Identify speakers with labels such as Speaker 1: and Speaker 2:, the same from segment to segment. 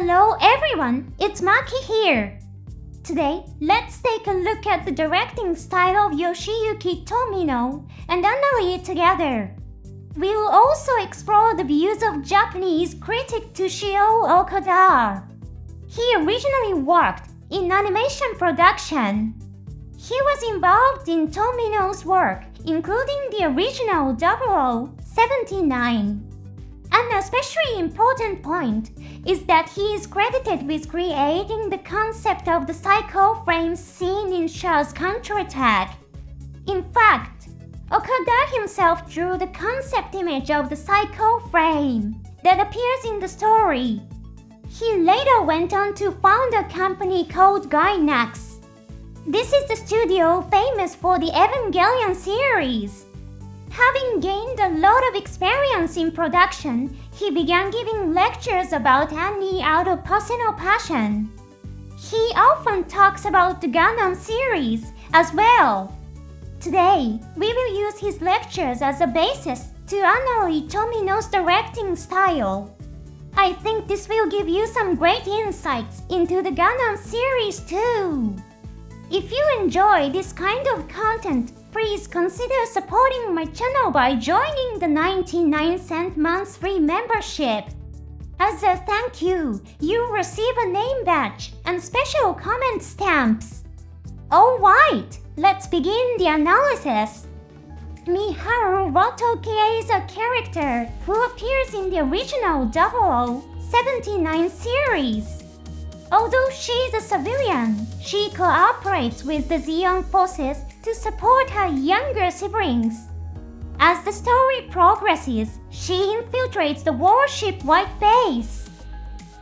Speaker 1: Hello everyone, it's Maki here. Today, let's take a look at the directing style of Yoshiyuki Tomino and analyze it together. We will also explore the views of Japanese critic Toshio Okada. He originally worked in animation production. He was involved in Tomino's work, including the original 0079. An especially important point is that he is credited with creating the concept of the cycle frames seen in Shaw's counterattack. In fact, Okada himself drew the concept image of the cycle frame that appears in the story. He later went on to found a company called Gainax. This is the studio famous for the Evangelion series. Having gained a lot of experience in production, he began giving lectures about anime out of personal passion. He often talks about the Gundam series as well. Today, we will use his lectures as a basis to analyze Tomino's directing style. I think this will give you some great insights into the Gundam series too. If you enjoy this kind of content, please consider supporting my channel by joining the 99-cent monthly membership. As a thank you, you'll receive a name badge and special comment stamps. Alright, let's begin the analysis. Miharu Ratokie is a character who appears in the original 0079 series. Although she is a civilian, she cooperates with the Zeon forces to support her younger siblings. As the story progresses, she infiltrates the warship White Base.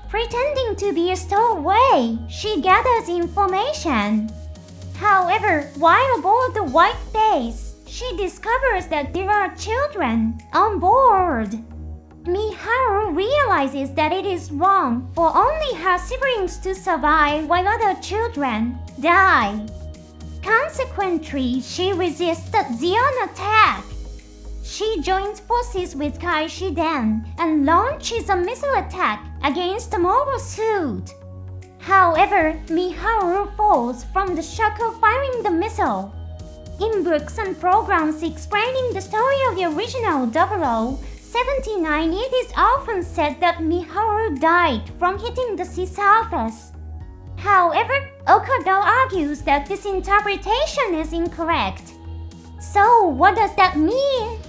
Speaker 1: Pretending to be a stowaway, she gathers information. However, while aboard the White Base, she discovers that there are children on board. Miharu realizes that it is wrong for only her siblings to survive while other children die. Consequently, she resists the Zeon attack. She joins forces with Kai Shiden and launches a missile attack against the mobile suit. However, Miharu falls from the shock of firing the missile. In books and programs explaining the story of the original 0079, it is often said that Miharu died from hitting the sea surface. However, Okada argues that this interpretation is incorrect. So, what does that mean?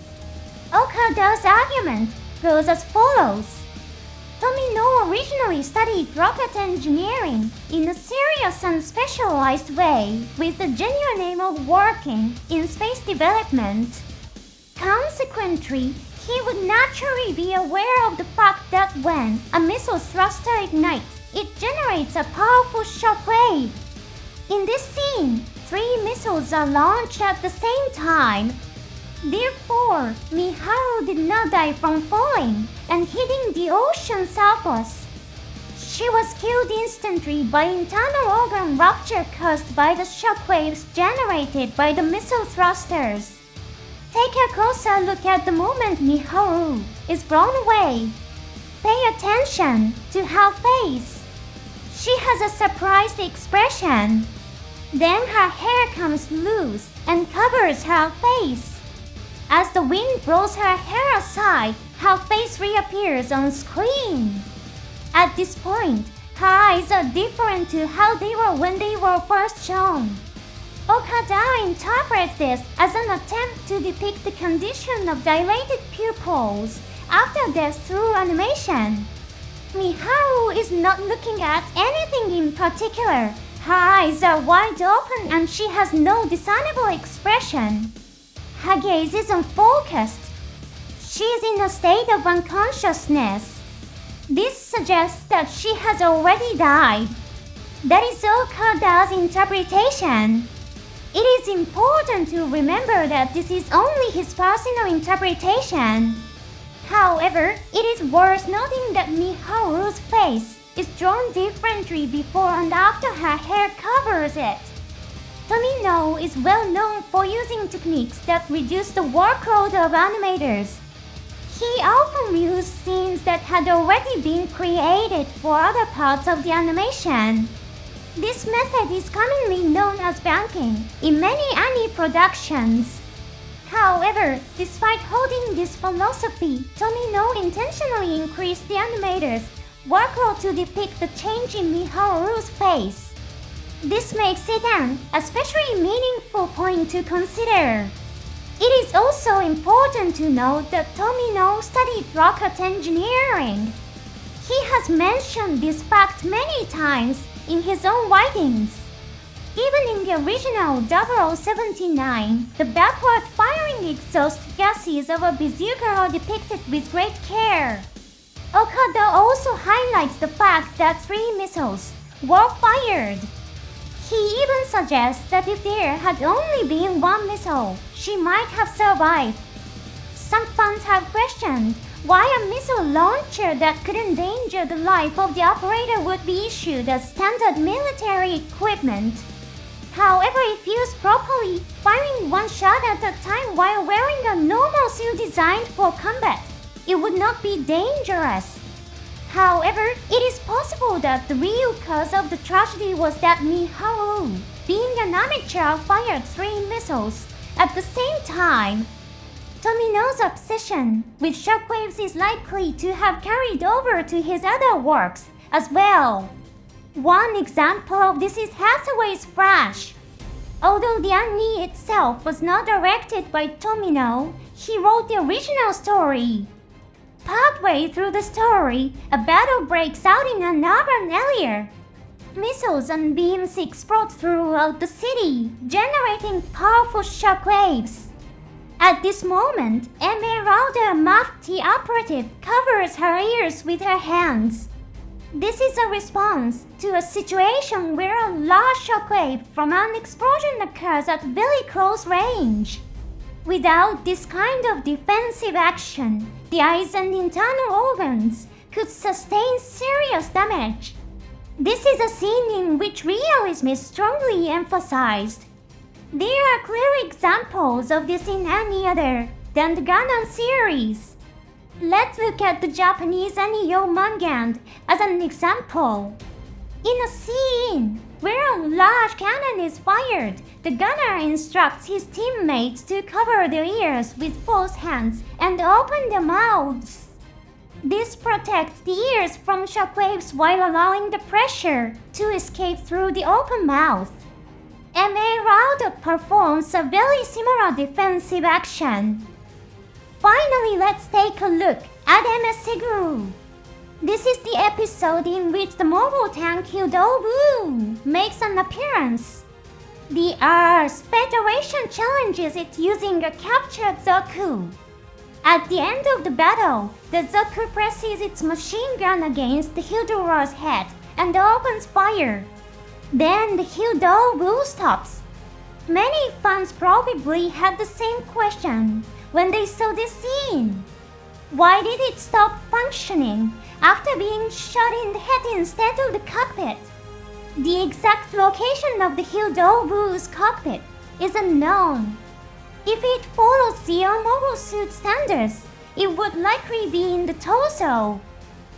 Speaker 1: Okada's argument goes as follows. Tomino originally studied rocket engineering in a serious and specialized way with the genuine aim of working in space development. Consequently, he would naturally be aware of the fact that when a missile thruster ignites, it generates a powerful shockwave. In this scene, 3 missiles are launched at the same time. Therefore, Miharu did not die from falling and hitting the ocean surface. She was killed instantly by internal organ rupture caused by the shockwaves generated by the missile thrusters. Take a closer look at the moment Miharu is blown away. Pay attention to her face. She has a surprised expression. Then her hair comes loose and covers her face. As the wind blows her hair aside, her face reappears on screen. At this point, her eyes are different to how they were when they were first shown. Okada interprets this as an attempt to depict the condition of dilated pupils after death through animation. Miharu is not looking at anything in particular. Her eyes are wide open and she has no discernible expression. Her gaze is unfocused. She is in a state of unconsciousness. This suggests that she has already died. That is Okada's interpretation. It is important to remember that this is only his personal interpretation. However, it is worth noting that Miharu's face is drawn differently before and after her hair covers it. Tomino is well known for using techniques that reduce the workload of animators. He often used scenes that had already been created for other parts of the animation. This method is commonly known as banking in many anime productions. However, despite holding this philosophy, Tomino intentionally increased the animator's workload to depict the change in Miharu's face. This makes it an especially meaningful point to consider. It is also important to note that Tomino studied rocket engineering. He has mentioned this fact many times in his own writings. Even in the original 0079, the backward-firing exhaust gases of a bazooka are depicted with great care. Okada also highlights the fact that 3 missiles were fired. He even suggests that if there had only been 1 missile, she might have survived. Some fans have questioned why a missile launcher that could endanger the life of the operator would be issued as standard military equipment. However, if used properly, firing 1 shot at a time while wearing a normal suit designed for combat, it would not be dangerous. However, it is possible that the real cause of the tragedy was that Miharu, being an amateur, fired 3 missiles at the same time. Tomino's obsession with shockwaves is likely to have carried over to his other works as well. One example of this is Hathaway's Flash. Although the anime itself was not directed by Tomino, he wrote the original story. Partway through the story, a battle breaks out in an urban area. Missiles and beams explode throughout the city, generating powerful shockwaves. At this moment, Emeralda, a masked operative, covers her ears with her hands. This is a response to a situation where a large shockwave from an explosion occurs at very close range. Without this kind of defensive action, the eyes and internal organs could sustain serious damage. This is a scene in which realism is strongly emphasized. There are clear examples of this in any other than the Gundam series. Let's look at the Japanese Anio manga as an example. In a scene where a large cannon is fired, the gunner instructs his teammates to cover their ears with both hands and open their mouths. This protects the ears from shockwaves while allowing the pressure to escape through the open mouth. Emeralda performs a very similar defensive action. Finally, let's take a look at IGLOO. This is the episode in which the mobile tank IGLOO makes an appearance. The Earth Federation challenges it using a captured Zoku. At the end of the battle, the Zoku presses its machine gun against the Hildora's head and opens fire. Then the IGLOO stops. Many fans probably had the same question when they saw this scene. Why did it stop functioning after being shot in the head instead of the cockpit? The exact location of the IGLOO's cockpit is unknown. If it follows the mobile suit standards, it would likely be in the torso.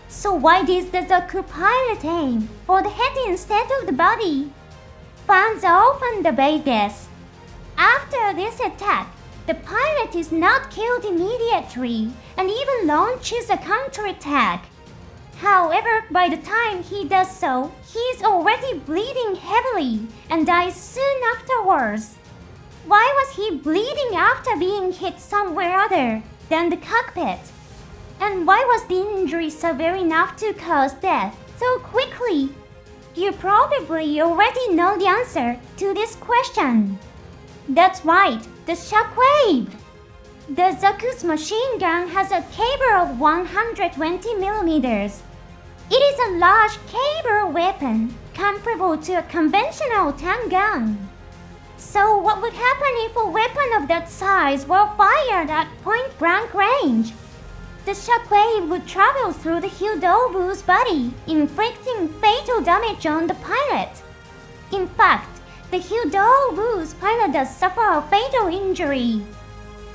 Speaker 1: So why did the Zoku pilot aim for the head instead of the body? Fans often debate this. After this attack, the pilot is not killed immediately and even launches a counterattack. However, by the time he does so, he is already bleeding heavily and dies soon afterwards. Why was he bleeding after being hit somewhere other than the cockpit? And why was the injury severe enough to cause death so quickly? You probably already know the answer to this question. That's right, the shockwave! The Zoku's machine gun has a caliber of 120 millimeters. It is a large caliber weapon comparable to a conventional tank gun. So what would happen if a weapon of that size were fired at point-blank range? The shockwave would travel through the IGLOO's body, inflicting fatal damage on the pilot. In fact, the IGLOO's pilot does suffer a fatal injury.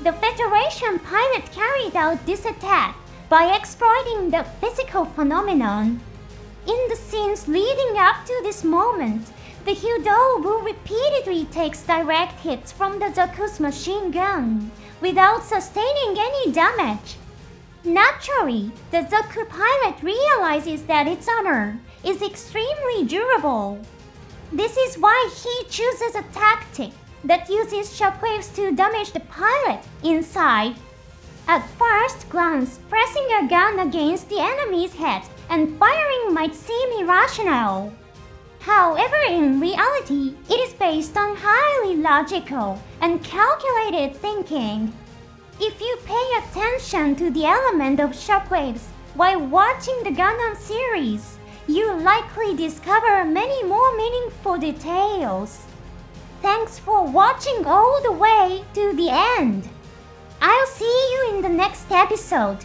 Speaker 1: The Federation pilot carried out this attack by exploiting the physical phenomenon. In the scenes leading up to this moment, the Hyudo repeatedly takes direct hits from the Zaku's machine gun without sustaining any damage. Naturally, the Zaku pilot realizes that its armor is extremely durable. This is why he chooses a tactic that uses shockwaves to damage the pilot inside. At first glance, pressing a gun against the enemy's head and firing might seem irrational. However, in reality, it is based on highly logical and calculated thinking. If you pay attention to the element of shockwaves while watching the Gundam series, you'll likely discover many more meaningful details. Thanks for watching all the way to the end. I'll see you in the next episode.